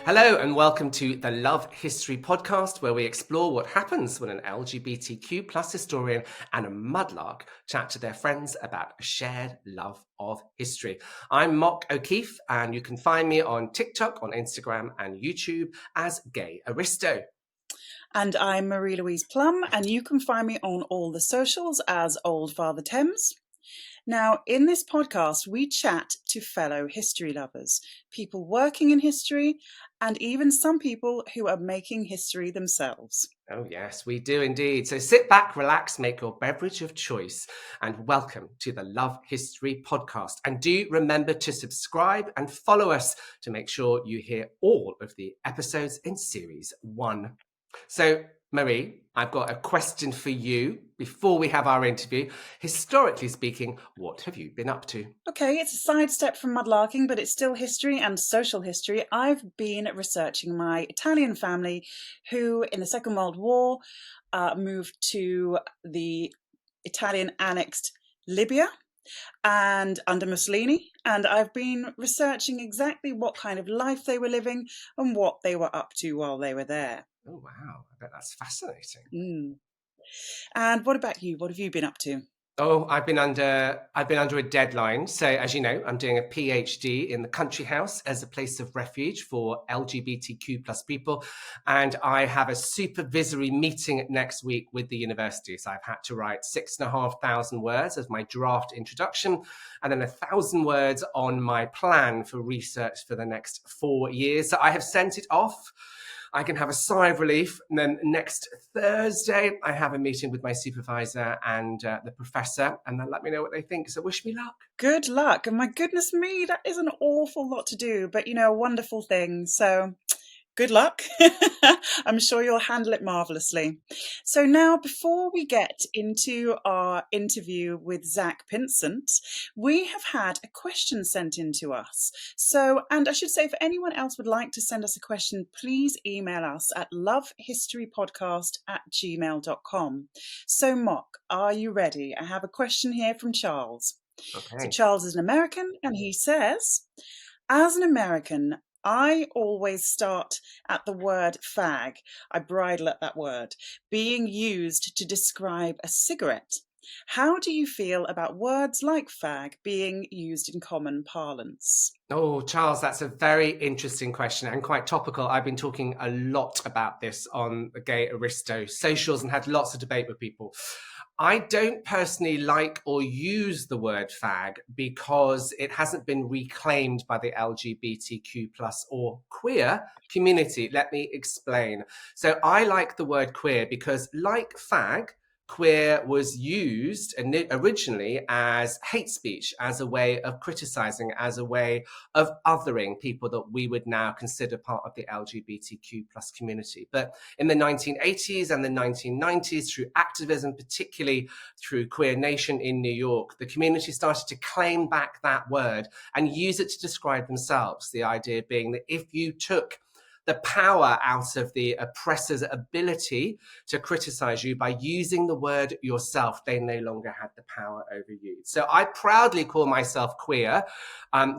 Hello and welcome to the Love History podcast, where we explore what happens when an LGBTQ plus historian and a mudlark chat to their friends about a shared love of history. I'm Mock O'Keefe, and you can find me on TikTok, on Instagram and YouTube as Gayhistory. And I'm Marie-Louise Plum, and you can find me on all the socials as Old Father Thames. Now, in this podcast, we chat to fellow history lovers, people working in history, and even some people who are making history themselves. Oh, yes, we do indeed. So sit back, relax, make your beverage of choice, and welcome to the Love History podcast. And do remember to subscribe and follow us to make sure you hear all of the episodes in Series 1. So, Marie, I've got a question for you before we have our interview. Historically speaking, what have you been up to? Okay, it's a sidestep from mudlarking, but it's still history and social history. I've been researching my Italian family who, in the Second World War, moved to the Italian annexed Libya and under Mussolini. And I've been researching exactly what kind of life they were living and what they were up to while they were there. Oh, wow. I bet that's fascinating. And what about you? What have you been up to? Oh, I've been under a deadline. So, as you know, I'm doing a PhD in the country house as a place of refuge for LGBTQ plus people. And I have a supervisory meeting next week with the university. So I've had to write 6,500 words as my draft introduction, and then 1,000 words on my plan for research for the next 4 years. So I have sent it off. I can have a sigh of relief. And then next Thursday, I have a meeting with my supervisor and the professor, and they'll let me know what they think. So wish me luck. Good luck. And my goodness me, that is an awful lot to do, but a wonderful thing. So good luck. I'm sure you'll handle it marvelously. So now, before we get into our interview with Zack Pinsent, we have had a question sent in to us. So, and I should say, if anyone else would like to send us a question, please email us at lovehistorypodcast@gmail.com. So, Mock, are you ready? I have a question here from Charles. Okay. So Charles is an American, and he says, as an American, I always start at the word fag, I bridle at that word, being used to describe a cigarette. How do you feel about words like fag being used in common parlance? Oh, Charles, that's a very interesting question and quite topical. I've been talking a lot about this on the Gayhistory socials and had lots of debate with people. I don't personally like or use the word fag because it hasn't been reclaimed by the LGBTQ plus or queer community. Let me explain. So I like the word queer because, like fag, queer was used originally as hate speech, as a way of criticizing, as a way of othering people that we would now consider part of the LGBTQ plus community. But in the 1980s and the 1990s, through activism, particularly through Queer Nation in New York, the community started to claim back that word and use it to describe themselves. The idea being that if you took the power out of the oppressor's ability to criticize you by using the word yourself, they no longer had the power over you. So I proudly call myself queer,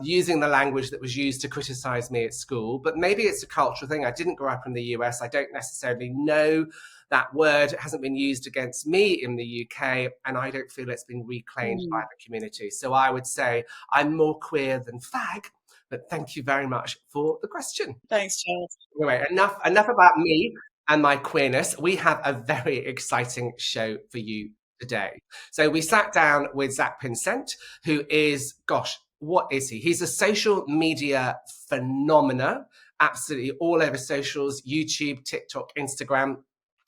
using the language that was used to criticize me at school. But maybe it's a cultural thing. I didn't grow up in the US. I don't necessarily know that word. It hasn't been used against me in the UK, and I don't feel it's been reclaimed by the community. So I would say I'm more queer than fag. But thank you very much for the question. Thanks, Charles. Anyway, enough about me and my queerness. We have a very exciting show for you today. So we sat down with Zack Pinsent, who is, gosh, what is he? He's a social media phenomena, absolutely all over socials, YouTube, TikTok, Instagram.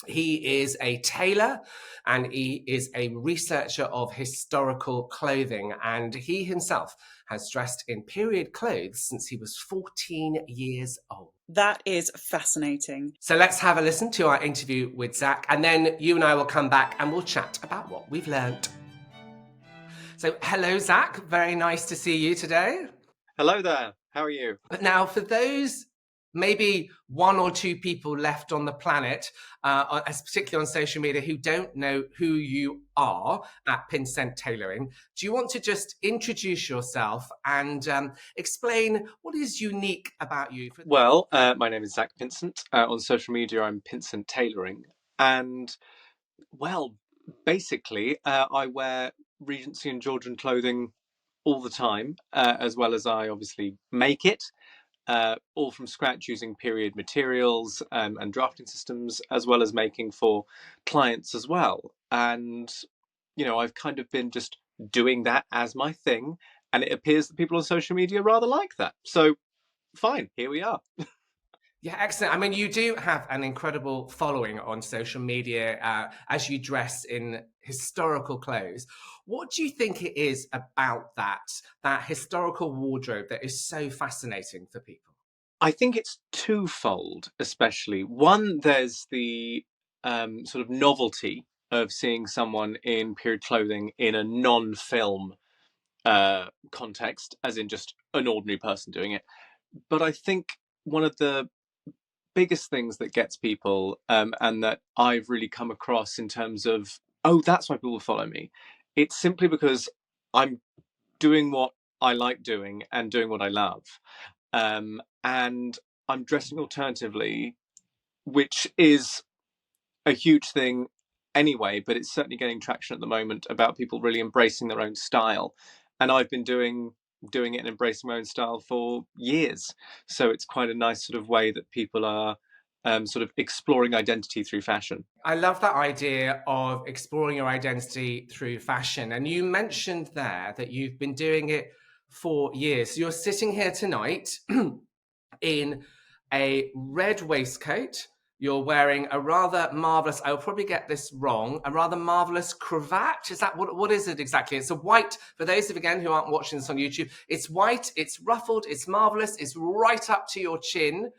He is a tailor and he is a researcher of historical clothing, and he himself has dressed in period clothes since he was 14 years old. That is fascinating. So let's have a listen to our interview with Zack, and then you and I will come back and we'll chat about what we've learnt. So hello, Zack. Very nice to see you today. Hello there. How are you? But now, for those maybe one or two people left on the planet, particularly on social media, who don't know who you are at Pinsent Tailoring. Do you want to just introduce yourself and explain what is unique about you? Well, my name is Zack Pinsent. On social media, I'm Pinsent Tailoring. And, well, basically, I wear Regency and Georgian clothing all the time, as well as I obviously make it, all from scratch using period materials and drafting systems, as well as making for clients as well. And, I've kind of been just doing that as my thing. And it appears that people on social media rather like that. So, fine, here we are. Yeah, excellent. I mean, you do have an incredible following on social media as you dress in historical clothes. What do you think it is about that historical wardrobe that is so fascinating for people? I think it's twofold, especially. One, there's the sort of novelty of seeing someone in period clothing in a non-film context, as in just an ordinary person doing it. But I think one of the biggest things that gets people, and that I've really come across in terms of, oh, that's why people follow me. It's simply because I'm doing what I like doing and doing what I love. And I'm dressing alternatively, which is a huge thing anyway, but it's certainly getting traction at the moment about people really embracing their own style. And I've been doing it and embracing my own style for years. So it's quite a nice sort of way that people are sort of exploring identity through fashion. I love that idea of exploring your identity through fashion. And you mentioned there that you've been doing it for years. So you're sitting here tonight in a red waistcoat. You're wearing a rather marvelous, I'll probably get this wrong, a rather marvelous cravat. Is that what is it exactly? It's a white, for those of again who aren't watching this on YouTube, it's white, it's ruffled, it's marvelous, it's right up to your chin,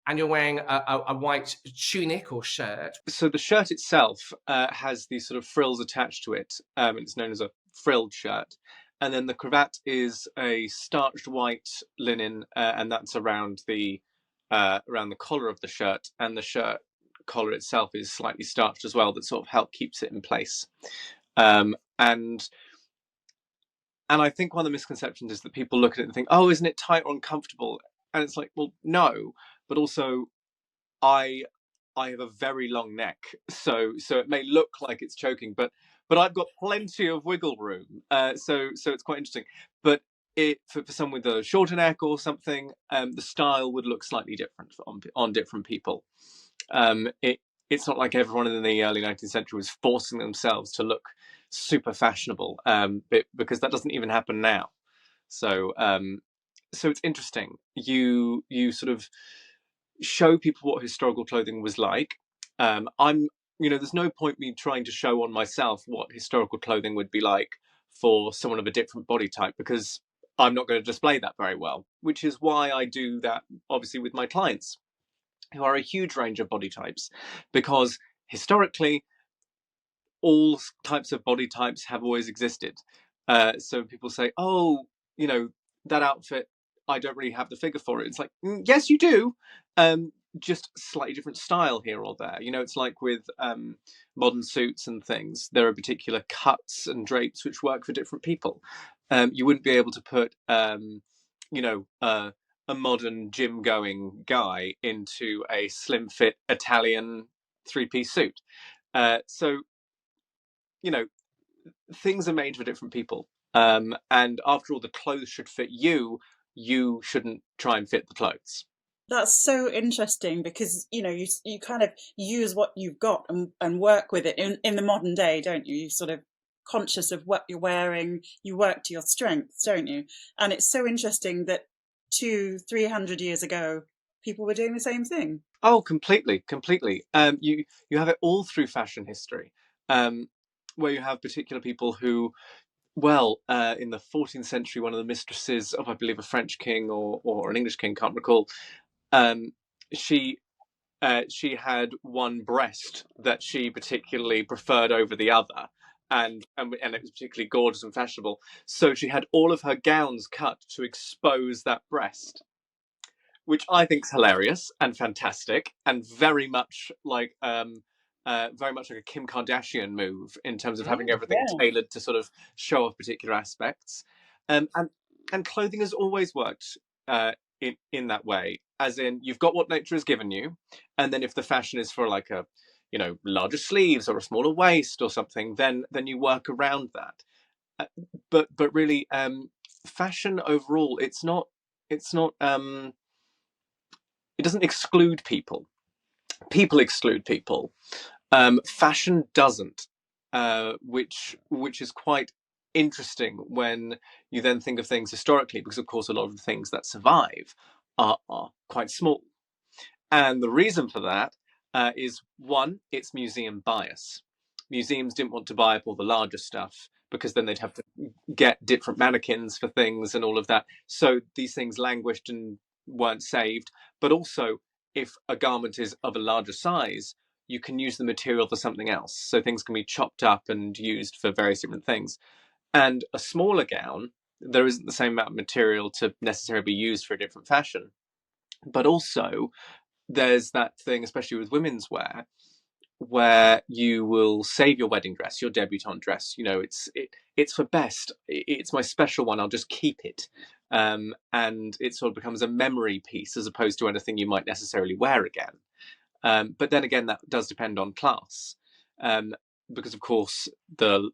and you're wearing a white tunic or shirt. So the shirt itself has these sort of frills attached to it. It's known as a frilled shirt. And then the cravat is a starched white linen, and that's around the collar of the shirt. And the shirt collar itself is slightly starched as well, that sort of help keeps it in place. And I think one of the misconceptions is that people look at it and think, oh, isn't it tight or uncomfortable? And it's like, well, no, but also I have a very long neck, so it may look like it's choking, but I've got plenty of wiggle room. So it's quite interesting. But for someone with a shorter neck or something, the style would look slightly different on different people. It's not like everyone in the early 19th century was forcing themselves to look super fashionable, because that doesn't even happen now. So it's interesting. You sort of show people what historical clothing was like. There's no point me trying to show on myself what historical clothing would be like for someone of a different body type, because I'm not going to display that very well, which is why I do that obviously with my clients, who are a huge range of body types, because historically all types of body types have always existed. So people say, oh, that outfit, I don't really have the figure for it. It's like, yes, you do. Just slightly different style here or there. It's like with modern suits and things. There are particular cuts and drapes which work for different people. You wouldn't be able to put, a modern gym-going guy into a slim-fit Italian three-piece suit. So things are made for different people. And after all, the clothes should fit you. You shouldn't try and fit the clothes. That's so interesting because you kind of use what you've got and work with it in the modern day, don't you? You sort of conscious of what you're wearing, you work to your strengths, don't you? And it's so interesting that 200-300 years ago people were doing the same thing. Oh, completely. You have it all through fashion history, where you have particular people who, well, in the 14th century, one of the mistresses of, I believe, a French king or an English king, can't recall, she had one breast that she particularly preferred over the other, and it was particularly gorgeous and fashionable. So she had all of her gowns cut to expose that breast. which I think is hilarious and fantastic, and very much like a Kim Kardashian move in terms of having everything Yeah. tailored to sort of show off particular aspects. And clothing has always worked in that way, as in you've got what nature has given you, and then if the fashion is for like a larger sleeves or a smaller waist or something, then you work around that. But really, fashion overall, it doesn't exclude people. People exclude people. Fashion doesn't, which is quite interesting when you then think of things historically, because of course a lot of the things that survive are quite small. And the reason for that is, one, it's museum bias. Museums didn't want to buy up all the larger stuff because then they'd have to get different mannequins for things and all of that. So these things languished and weren't saved. But also, if a garment is of a larger size, you can use the material for something else. So things can be chopped up and used for various different things. And a smaller gown, there isn't the same amount of material to necessarily be used for a different fashion. But also, there's that thing, especially with women's wear, where you will save your wedding dress, your debutante dress. It's for best. It's my special one. I'll just keep it, and it sort of becomes a memory piece as opposed to anything you might necessarily wear again. But then again, that does depend on class, because of course the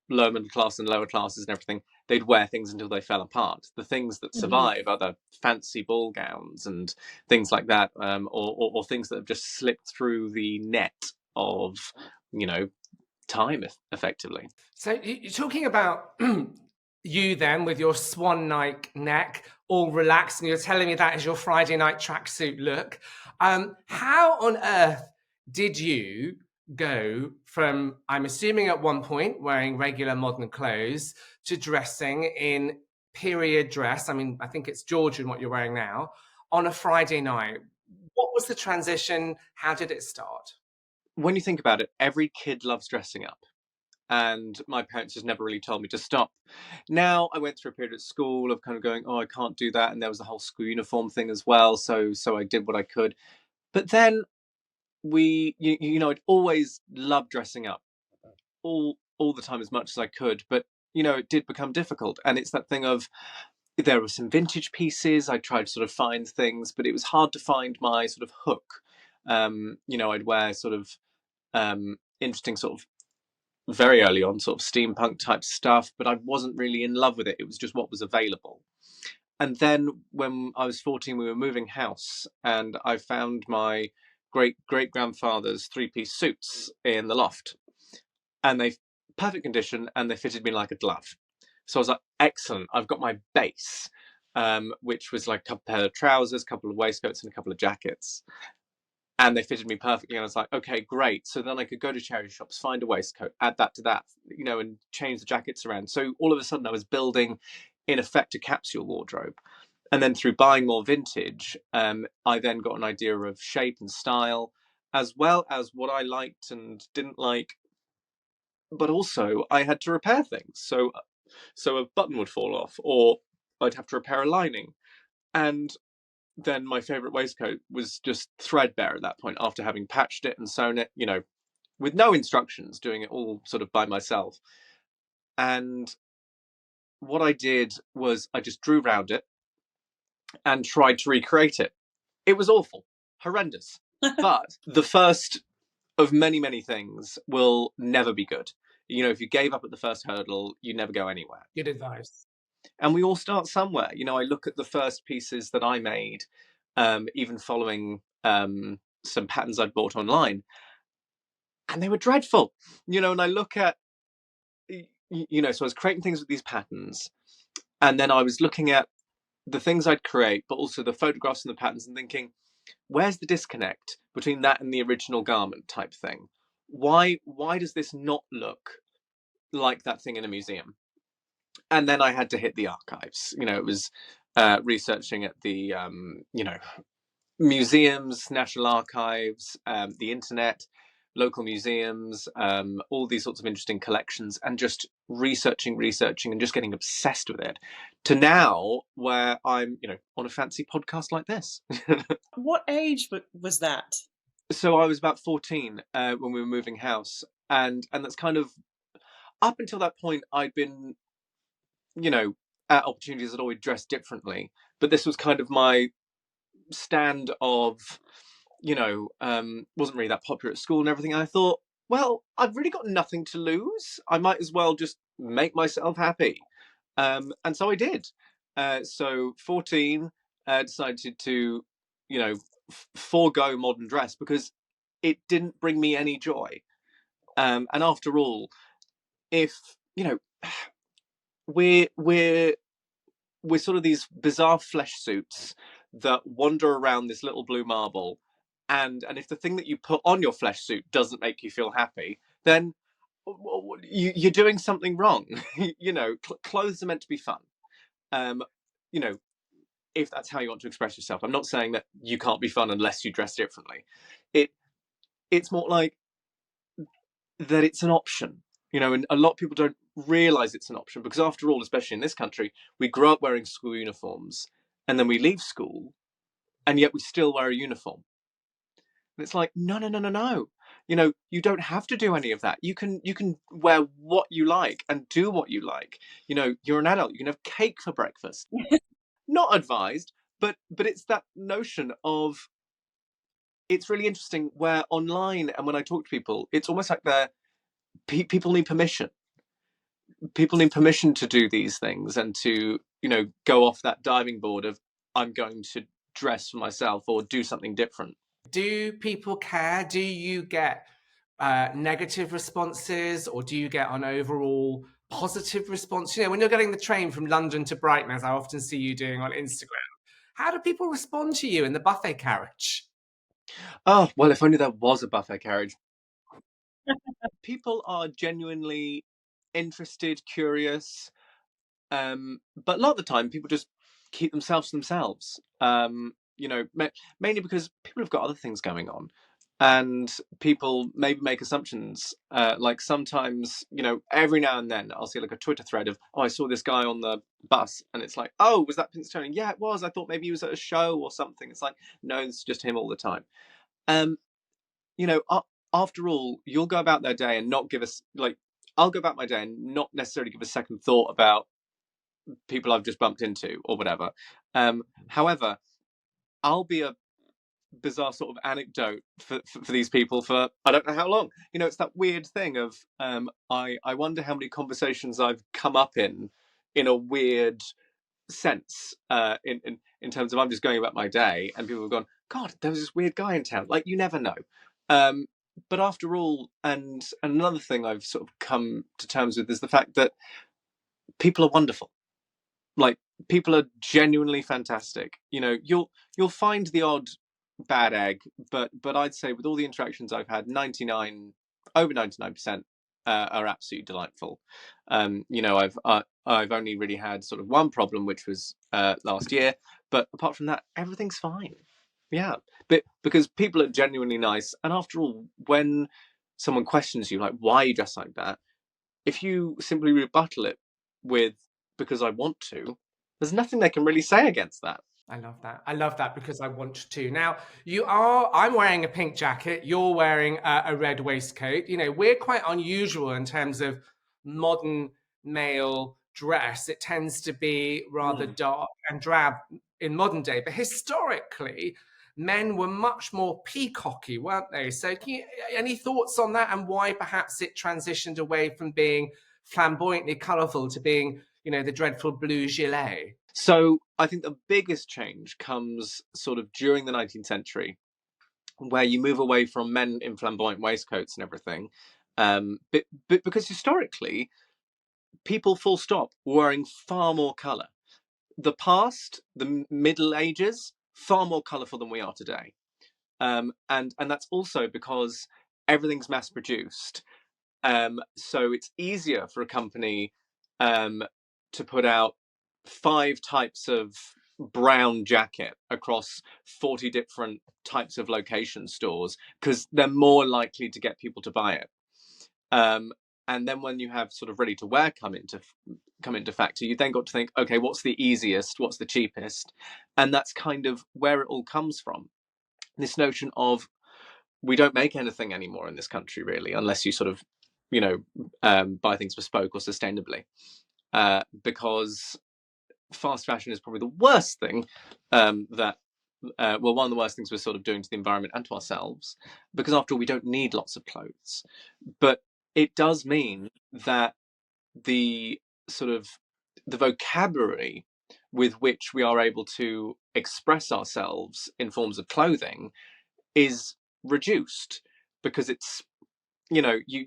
lower middle class and lower classes and everything, they'd wear things until they fell apart. The things that survive are the fancy ball gowns and things like that, or things that have just slipped through the net of time, effectively. So you're talking about you then with your swan-like neck, all relaxed, and you're telling me that is your Friday night tracksuit look. How on earth did you go from, I'm assuming at one point, wearing regular modern clothes to dressing in period dress? I mean, I think it's Georgian what you're wearing now, on a Friday night. What was the transition? How did it start? When you think about it, every kid loves dressing up. And my parents just never really told me to stop. Now, I went through a period at school of kind of going, oh, I can't do that. And there was the whole school uniform thing as well. So I did what I could. But then I'd always loved dressing up all the time as much as I could. But, it did become difficult. And it's that thing of, there were some vintage pieces. I tried to sort of find things, but it was hard to find my sort of hook. I'd wear sort of interesting sort of very early on sort of steampunk type stuff, but I wasn't really in love with it. It was just what was available. And then when I was 14, we were moving house, and I found my great-grandfather's three-piece suits in the loft, and they perfect condition, and they fitted me like a glove. So I was like, excellent, I've got my base, which was like a pair of trousers, a couple of waistcoats, and a couple of jackets. And they fitted me perfectly. And I was like, okay, great. So then I could go to charity shops, find a waistcoat, add that to that, and change the jackets around. So all of a sudden I was building, in effect, a capsule wardrobe. And then through buying more vintage, I then got an idea of shape and style, as well as what I liked and didn't like. But also I had to repair things. So a button would fall off, or I'd have to repair a lining. And then my favorite waistcoat was just threadbare at that point, after having patched it and sewn it, with no instructions, doing it all sort of by myself. And what I did was I just drew around it and tried to recreate it. It was awful, horrendous. But the first of many, many things will never be good. If you gave up at the first hurdle, you never go anywhere. Good advice. And we all start somewhere. I look at the first pieces that I made, even following some patterns I'd bought online, and they were dreadful. And I look at, so I was creating things with these patterns, and then I was looking at the things I'd create, but also the photographs and the patterns, and thinking, where's the disconnect between that and the original garment type thing? Why does this not look like that thing in a museum? And then I had to hit the archives. It was researching at the, museums, National Archives, the internet, local museums, all these sorts of interesting collections, and just researching, and just getting obsessed with it, to now where I'm, on a fancy podcast like this. What age was that? So I was about 14 when we were moving house, and that's kind of, up until that point, I'd been, at opportunities I'd always dressed differently, but this was kind of my stand of, wasn't really that popular at school and everything. And I thought, well, I've really got nothing to lose. I might as well just make myself happy. And so I did. So 14, decided to, forego modern dress because it didn't bring me any joy. And after all, if, we're sort of these bizarre flesh suits that wander around this little blue marble, and if the thing that you put on your flesh suit doesn't make you feel happy, then you're doing something wrong. Clothes are meant to be fun. You know, if that's how you want to express yourself. I'm not saying that you can't be fun unless you dress differently. It's more like that it's an option, and a lot of people don't realize it's an option, because after all, especially in this country, we grow up wearing school uniforms and then we leave school and yet we still wear a uniform. And it's like, no, no, no, no, no. You don't have to do any of that. You can wear what you like and do what you like. You're an adult. You can have cake for breakfast. Not advised, but it's that notion of, it's really interesting where online and when I talk to people, it's almost like people need permission. People need permission to do these things and to, go off that diving board of, I'm going to dress for myself or do something different. Do people care? Do you get negative responses, or do you get an overall positive response? When you're getting the train from London to Brighton, as I often see you doing on Instagram, how do people respond to you in the buffet carriage? Oh, well, if only there was a buffet carriage. People are genuinely interested, curious, but a lot of the time people just keep themselves to themselves. Mainly because people have got other things going on, and people maybe make assumptions. Like sometimes, every now and then I'll see like a Twitter thread of, oh, I saw this guy on the bus, and it's like, oh, was that Pinsent? Yeah, it was. I thought maybe he was at a show or something. It's like, no, it's just him all the time. You know, after all, you'll go about their day and not give us, like, I'll go about my day and not necessarily give a second thought about people I've just bumped into or whatever. However, I'll be a bizarre sort of anecdote for these people for I don't know how long. It's that weird thing of, I wonder how many conversations I've come up in a weird sense, in terms of, I'm just going about my day and people have gone, God, there was this weird guy in town. Like, you never know. But after all, and another thing I've sort of come to terms with is the fact that people are wonderful. Like, people are genuinely fantastic. You'll find the odd bad egg, but I'd say with all the interactions I've had, over 99% are absolutely delightful. I've only really had sort of one problem, which was last year, but apart from that, everything's fine. Yeah, but because people are genuinely nice, and after all, when someone questions you, like, why you dress like that, if you simply rebuttal it with, because I want to, there's nothing they can really say against that. I love that. I love that, because I want to. Now, I'm wearing a pink jacket. You're wearing a red waistcoat. We're quite unusual in terms of modern male dress. It tends to be rather dark and drab in modern day. But historically, men were much more peacocky, weren't they? So any thoughts on that, and why perhaps it transitioned away from being flamboyantly colourful to being, the dreadful blue gilet? So I think the biggest change comes sort of during the 19th century, where you move away from men in flamboyant waistcoats and everything, but because historically, people, full stop, were wearing far more colour. The past, the Middle Ages, far more colourful than we are today, and that's also because everything's mass produced. So it's easier for a company to put out 5 types of brown jacket across 40 different types of location stores because they're more likely to get people to buy it. And then when you have sort of ready to wear come into factor, you then got to think, okay, what's the easiest, what's the cheapest? And that's kind of where it all comes from. This notion of, we don't make anything anymore in this country, really, unless you sort of, buy things bespoke or sustainably, because fast fashion is probably the worst thing one of the worst things we're sort of doing to the environment and to ourselves, because after all, we don't need lots of clothes. But it does mean that the vocabulary with which we are able to express ourselves in forms of clothing is reduced, because it's, you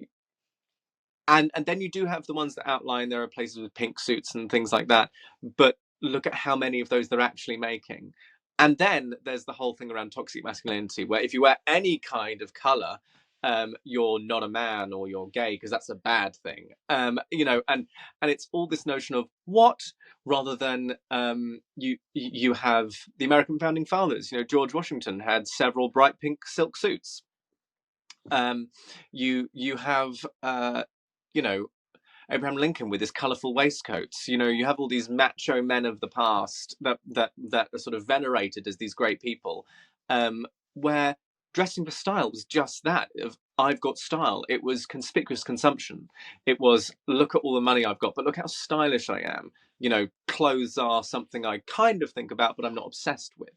and then you do have the ones that outline there are places with pink suits and things like that, but look at how many of those they're actually making. And then there's the whole thing around toxic masculinity, where if you wear any kind of color, you're not a man or you're gay, because that's a bad thing. And it's all this notion of what, rather than you have the American founding fathers. George Washington had several bright pink silk suits. You have Abraham Lincoln with his colourful waistcoats. You have all these macho men of the past that are sort of venerated as these great people, where dressing for style was just that, of I've got style. It was conspicuous consumption. It was, look at all the money I've got, but look how stylish I am. Clothes are something I kind of think about, but I'm not obsessed with.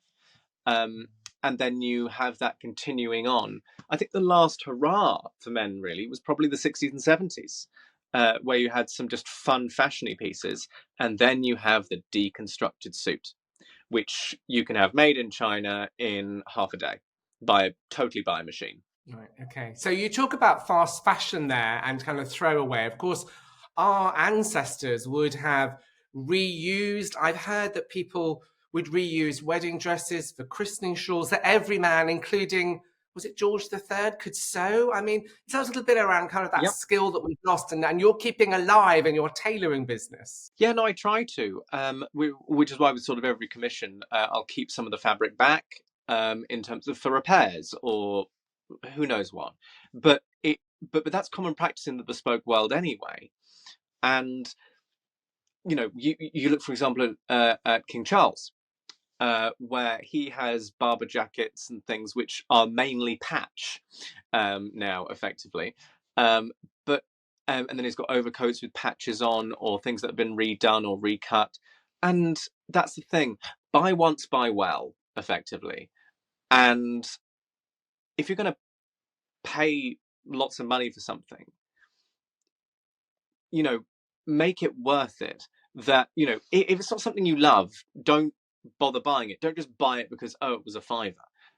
And then you have that continuing on. I think the last hurrah for men really was probably the 60s and 70s, where you had some just fun fashiony pieces, and then you have the deconstructed suit, which you can have made in China in half a day totally by a machine. Right. Okay. So you talk about fast fashion there and kind of throwaway. Of course, our ancestors would have reused. I've heard that people would reuse wedding dresses for christening shawls, that every man, including, was it George III, could sew? I mean, it sounds a little bit around kind of that skill that we've lost, and you're keeping alive in your tailoring business. Yeah, no, I try to, which is why with sort of every commission, I'll keep some of the fabric back in terms of for repairs or who knows what. But that's common practice in the bespoke world anyway. And you look, for example, at King Charles, where he has Barber jackets and things which are mainly patch now, effectively. And then he's got overcoats with patches on, or things that have been redone or recut. And that's the thing. Buy once, buy well, effectively. And if you're going to pay lots of money for something, make it worth it. That, if it's not something you love, don't bother buying it. Don't just buy it because, it was a £5.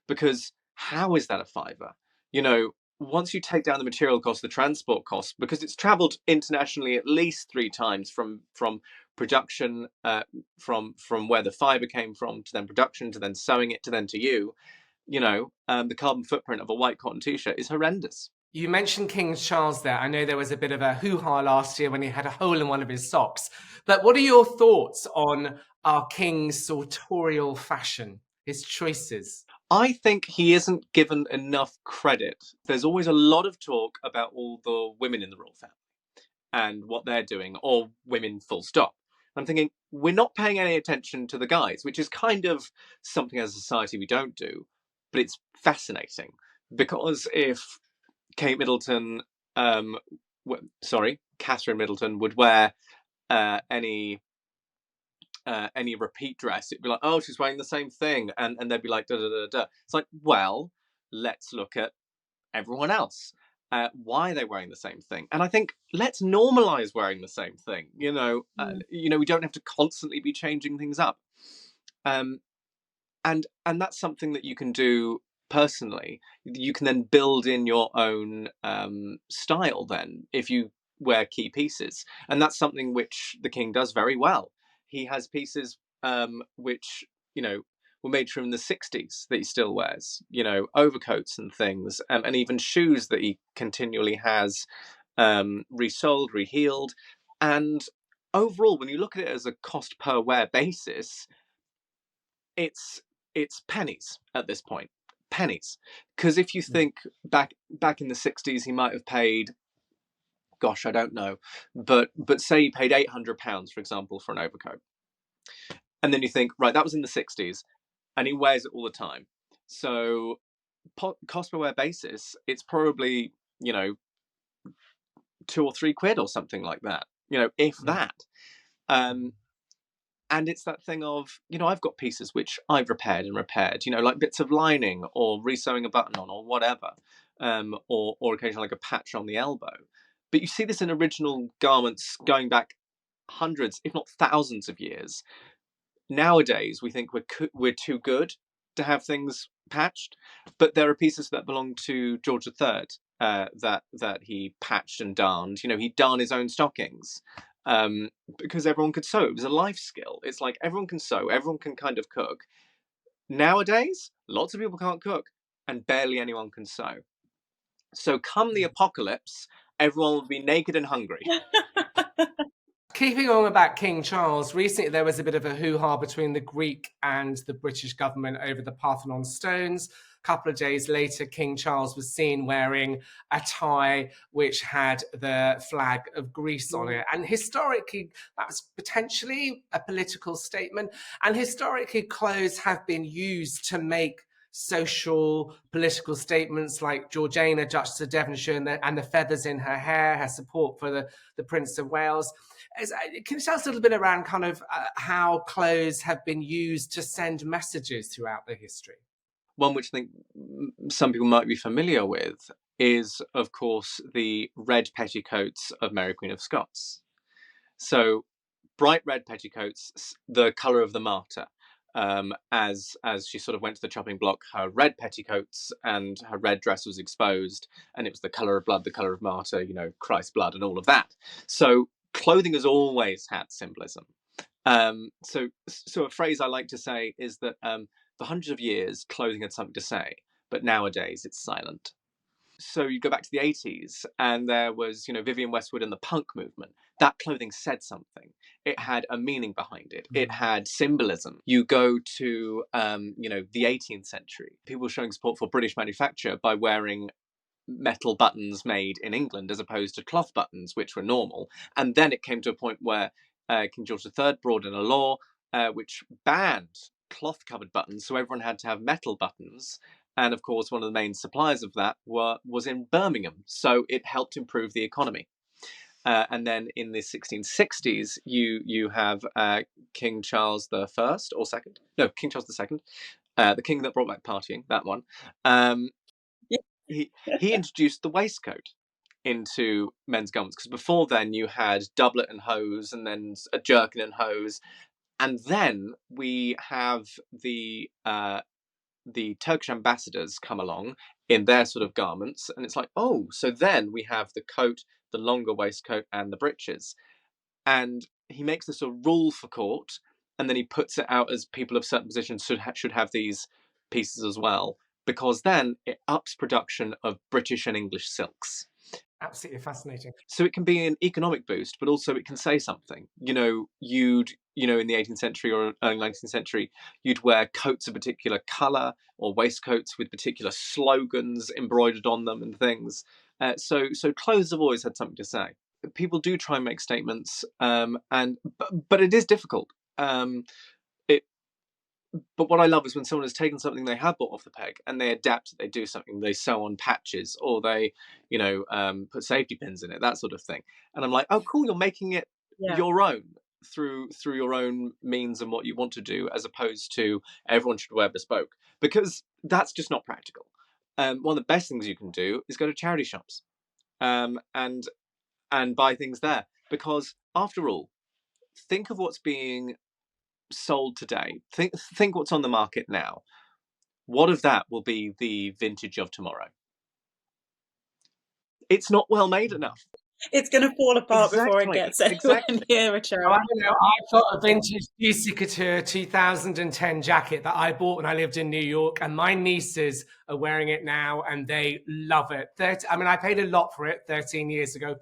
Because how is that a £5? Once you take down the material cost, the transport cost, because it's traveled internationally at least 3 times from production, from where the fiber came from, to then production, to then sewing it, to then to you, the carbon footprint of a white cotton t-shirt is horrendous. You mentioned King Charles there. I know there was a bit of a hoo-ha last year when he had a hole in one of his socks. But what are your thoughts on our king's sartorial fashion, his choices? I think he isn't given enough credit. There's always a lot of talk about all the women in the royal family and what they're doing, or women full stop. I'm thinking, we're not paying any attention to the guys, which is kind of something as a society we don't do. But it's fascinating, because if Catherine Middleton would wear any repeat dress, it'd be like, oh, she's wearing the same thing, and they'd be like, da da da da. It's like, well, let's look at everyone else. Why are they wearing the same thing? And I think, let's normalize wearing the same thing. We don't have to constantly be changing things up. And that's something that you can do personally. You can then build in your own style then, if you wear key pieces. And that's something which the king does very well. He has pieces which, were made from the 60s that he still wears, overcoats and things, and even shoes that he continually has resoled, rehealed. And overall, when you look at it as a cost per wear basis, it's pennies at this point. Pennies. Because if you think back in the 60s, he might have paid, gosh, I don't know, but say he paid £800, for example, for an overcoat. And then you think, right, that was in the 60s, and he wears it all the time. So cost per wear basis, it's probably, you know, £2 or £3 or something like that, you know, if that. And it's that thing of, you know, I've got pieces which I've repaired, you know, like bits of lining or resewing a button on or whatever, or occasionally like a patch on the elbow. But you see this in original garments going back hundreds, if not thousands of years. Nowadays, we think we're too good to have things patched, but there are pieces that belong to George III that he patched and darned. You know, he'd darn his own stockings. Because everyone could sew. It was a life skill. It's like everyone can sew, everyone can kind of cook. Nowadays, lots of people can't cook and barely anyone can sew. So come the apocalypse, everyone will be naked and hungry. Keeping on about King Charles, recently there was a bit of a hoo-ha between the Greek and the British government over the Parthenon stones. A couple of days later, King Charles was seen wearing a tie which had the flag of Greece on it. And historically, that was potentially a political statement. And historically, clothes have been used to make social, political statements, like Georgiana, Duchess of Devonshire, and the feathers in her hair, her support for the Prince of Wales. Can you tell us a little bit around kind of how clothes have been used to send messages throughout the history? One which I think some people might be familiar with is, of course, the red petticoats of Mary Queen of Scots. So bright red petticoats, the colour of the martyr. As she sort of went to the chopping block, her red petticoats and her red dress was exposed, and it was the colour of blood, the colour of martyr, you know, Christ's blood and all of that. So clothing has always had symbolism. So a phrase I like to say is that for hundreds of years, clothing had something to say, but nowadays it's silent. So you go back to the 80s, and there was, you know, Vivienne Westwood and the punk movement. That clothing said something. It had a meaning behind it. It had symbolism. You go to, you know, the 18th century. People showing support for British manufacture by wearing metal buttons made in England as opposed to cloth buttons, which were normal. And then it came to a point where King George III brought in a law which banned cloth-covered buttons, so everyone had to have metal buttons. And of course, one of the main suppliers of that was in Birmingham, so it helped improve the economy. And then in the 1660s, you have King Charles I or second? No, King Charles II, the king that brought back partying. That one. He introduced the waistcoat into men's garments, because before then you had doublet and hose, and then a jerkin and hose, and then we have the Turkish ambassadors come along in their sort of garments, and it's like, oh, so then we have the coat, the longer waistcoat, and the breeches. And he makes this sort of rule for court, and then he puts it out as people of certain positions should have these pieces as well, because then it ups production of British and English silks. Absolutely fascinating. So it can be an economic boost, but also it can say something. You know, in the 18th century or early 19th century, you'd wear coats of particular colour or waistcoats with particular slogans embroidered on them and things. So clothes have always had something to say. People do try and make statements, but it is difficult. But what I love is when someone has taken something they have bought off the peg and they adapt it, they do something, they sew on patches, or they, put safety pins in it, that sort of thing. And I'm like, oh, cool, you're making it your own through your own means and what you want to do, as opposed to everyone should wear bespoke, because that's just not practical. One of the best things you can do is go to charity shops and buy things there, because after all, think of what's being sold today. Think what's on the market now. What of that will be the vintage of tomorrow? It's not well made enough. It's going to fall apart before it gets anywhere near a charity. I've got a vintage Juicy Couture 2010 jacket that I bought when I lived in New York, and my nieces are wearing it now and they love it. I paid a lot for it 14 years ago,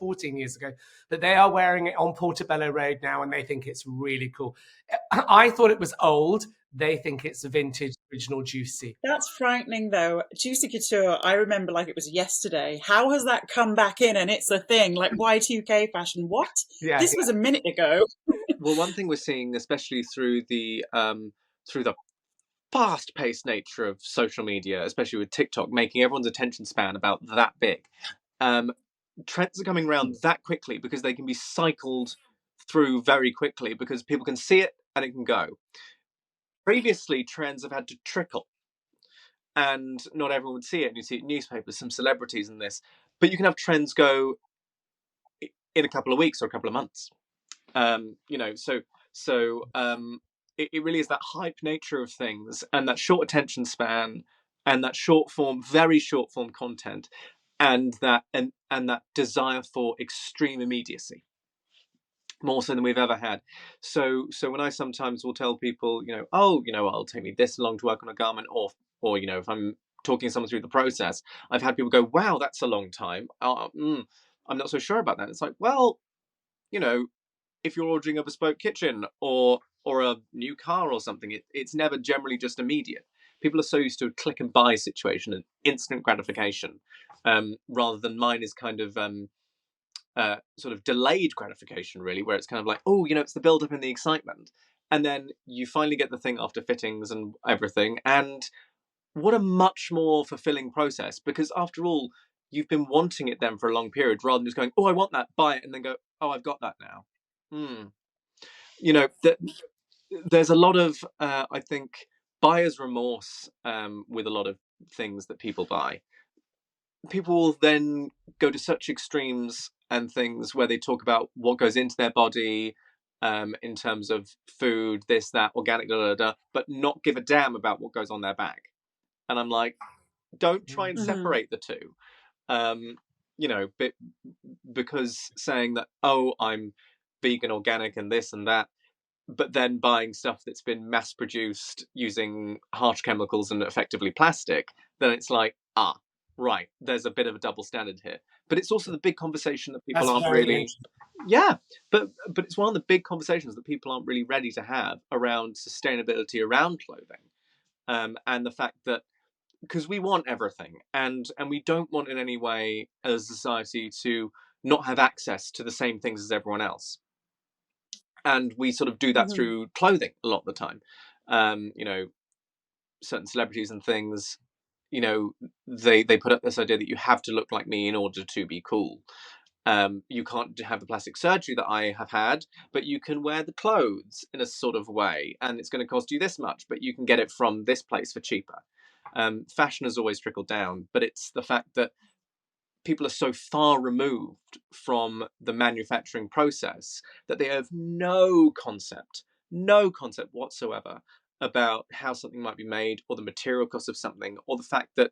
but they are wearing it on Portobello Road now and they think it's really cool. I thought it was old. they think it's a vintage original juicy. That's frightening, though. Juicy couture, I remember like it was yesterday. How has that come back in and it's a thing? Like Y2K fashion, what? Yeah, This was a minute ago. Well, one thing we're seeing, especially through the fast-paced nature of social media, especially with TikTok, making everyone's attention span about that big, trends are coming around that quickly because they can be cycled through very quickly because people can see it and it can go. Previously, trends have had to trickle, and not everyone would see it. And you see it in newspapers, some celebrities in this, but you can have trends go in a couple of weeks or a couple of months. It really is that hype nature of things and that short attention span and that very short form content, and that desire for extreme immediacy, more so than we've ever had. So when I sometimes will tell people, it'll take me this long to work on a garment, or if I'm talking someone through the process, I've had people go, wow, that's a long time. I'm not so sure about that. It's like, well, if you're ordering a bespoke kitchen or a new car or something, it's never generally just immediate. People are so used to a click and buy situation and instant gratification, rather than mine is kind of sort of delayed gratification, really, where it's kind of like, it's the build up and the excitement, and then you finally get the thing after fittings and everything, and what a much more fulfilling process, because after all, you've been wanting it then for a long period, rather than just going, I want that, buy it, and then go, I've got that now. There's a lot of I think buyer's remorse with a lot of things that people buy. People will then go to such extremes and things where they talk about what goes into their body, in terms of food, this, that, organic, but not give a damn about what goes on their back. And I'm like, don't try and separate the two. Because saying that, I'm vegan, organic, and this and that, but then buying stuff that's been mass produced using harsh chemicals and effectively plastic, then it's like, right, there's a bit of a double standard here. But it's also the big conversation that people aren't really, but it's one of the big conversations that people aren't really ready to have around sustainability around clothing, and the fact that, because we want everything, and we don't want in any way as a society to not have access to the same things as everyone else. And we sort of do that through clothing a lot of the time. Certain celebrities and things, they put up this idea that you have to look like me in order to be cool. You can't have the plastic surgery that I have had, but you can wear the clothes in a sort of way, and it's going to cost you this much, but you can get it from this place for cheaper. Fashion has always trickled down, but it's the fact that people are so far removed from the manufacturing process that they have no concept whatsoever about how something might be made, or the material cost of something, or the fact that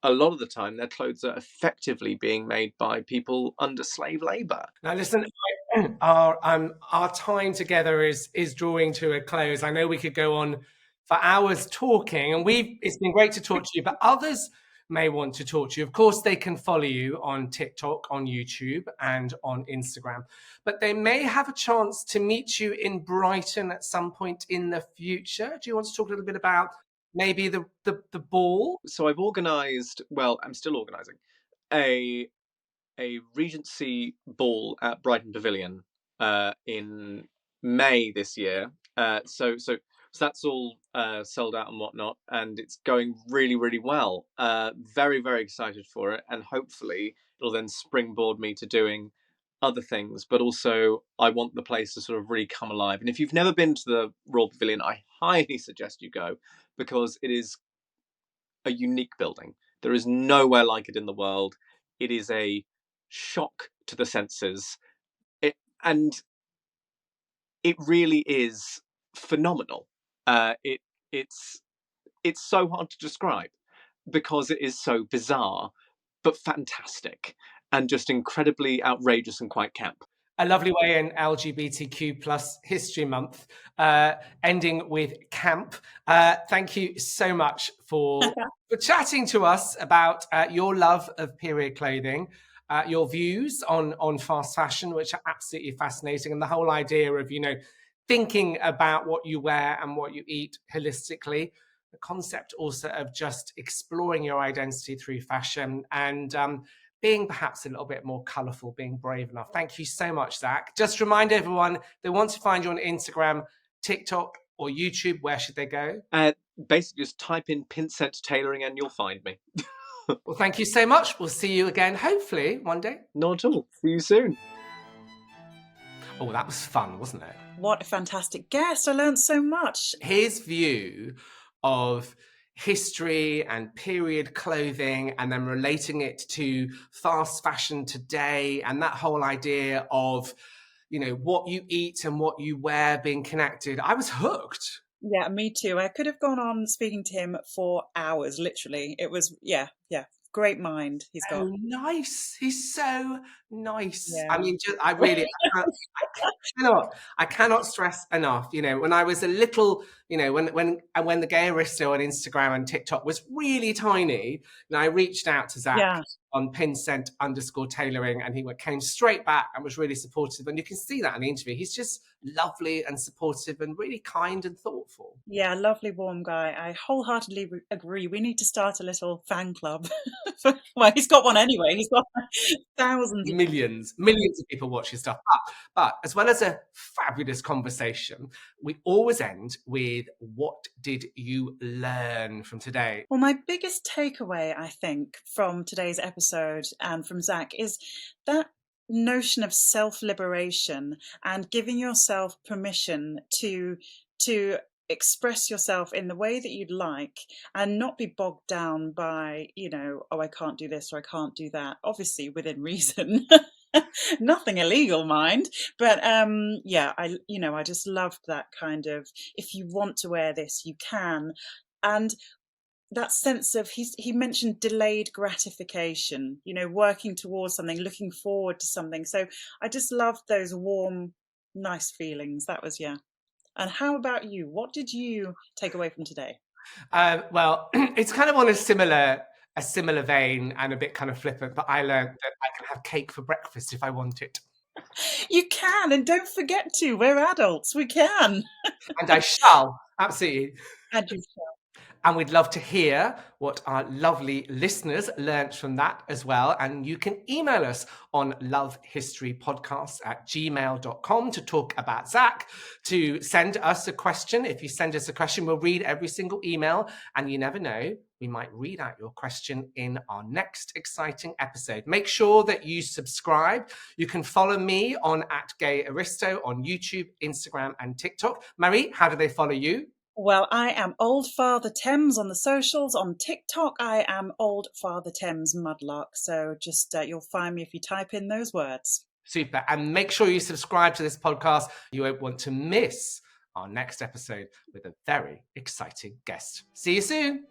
a lot of the time their clothes are effectively being made by people under slave labor. Now listen, our time together is drawing to a close. I know we could go on for hours talking, and it's been great to talk to you, but others may want to talk to you. Of course, they can follow you on TikTok, on YouTube, and on Instagram, but they may have a chance to meet you in Brighton at some point in the future. Do you want to talk a little bit about maybe the ball? So I've organised, I'm still organising, a Regency ball at Brighton Pavilion in May this year. So that's all sold out and whatnot, and it's going really, really well. Very, very excited for it, and hopefully it'll then springboard me to doing other things. But also, I want the place to sort of really come alive. And if you've never been to the Royal Pavilion, I highly suggest you go, because it is a unique building. There is nowhere like it in the world. It is a shock to the senses, and it really is phenomenal. It's so hard to describe because it is so bizarre, but fantastic, and just incredibly outrageous and quite camp. A lovely way in LGBTQ plus History Month, ending with camp. Thank you so much for chatting to us about your love of period clothing, your views on fast fashion, which are absolutely fascinating, and the whole idea of, thinking about what you wear and what you eat holistically. The concept also of just exploring your identity through fashion and being perhaps a little bit more colourful, being brave enough. Thank you so much, Zack. Just remind everyone, they want to find you on Instagram, TikTok or YouTube. Where should they go? Basically, just type in Pinsent tailoring and you'll find me. Well, thank you so much. We'll see you again, hopefully, one day. Not at all. See you soon. Oh, that was fun, wasn't it? What a fantastic guest. I learned so much. His view of history and period clothing and then relating it to fast fashion today and that whole idea of, you know, what you eat and what you wear being connected. I was hooked. Yeah, me too. I could have gone on speaking to him for hours, literally. It was, yeah. Great mind he's got. Oh, nice. He's so nice. Yeah. I mean, I cannot stress enough. You know, when I was a little, you know, when the Gayhistory on Instagram and TikTok was really tiny, and I reached out to Zack on Pinsent_tailoring, and he came straight back and was really supportive. And you can see that in the interview. He's just lovely and supportive and really kind and thoughtful. Yeah, lovely, warm guy. I wholeheartedly agree. We need to start a little fan club. Well, he's got one anyway. He's got thousands. Millions of people watch his stuff. But as well as a fabulous conversation, we always end with, what did you learn from today? Well, my biggest takeaway, I think, from today's episode and from Zack is that notion of self-liberation and giving yourself permission to express yourself in the way that you'd like and not be bogged down by, you know, oh, I can't do this or I can't do that, obviously within reason. Nothing illegal, mind, but I just loved that kind of, if you want to wear this, you can. And that sense of, he mentioned delayed gratification, you know, working towards something, looking forward to something. So I just loved those warm, nice feelings. That was, yeah. And how about you? What did you take away from today? Well, it's kind of on a similar vein and a bit kind of flippant, but I learned that I can have cake for breakfast if I want it. You can, and don't forget to. We're adults. We can. And I shall, absolutely. And you shall. And we'd love to hear what our lovely listeners learnt from that as well. And you can email us on lovehistorypodcast@gmail.com to talk about Zack, to send us a question. If you send us a question, we'll read every single email. And you never know, we might read out your question in our next exciting episode. Make sure that you subscribe. You can follow me on @Gayhistory on YouTube, Instagram, and TikTok. Marie, how do they follow you? Well, I am Old Father Thames on the socials. On TikTok, I am Old Father Thames Mudlark. So just you'll find me if you type in those words. Super. And make sure you subscribe to this podcast. You won't want to miss our next episode with a very exciting guest. See you soon.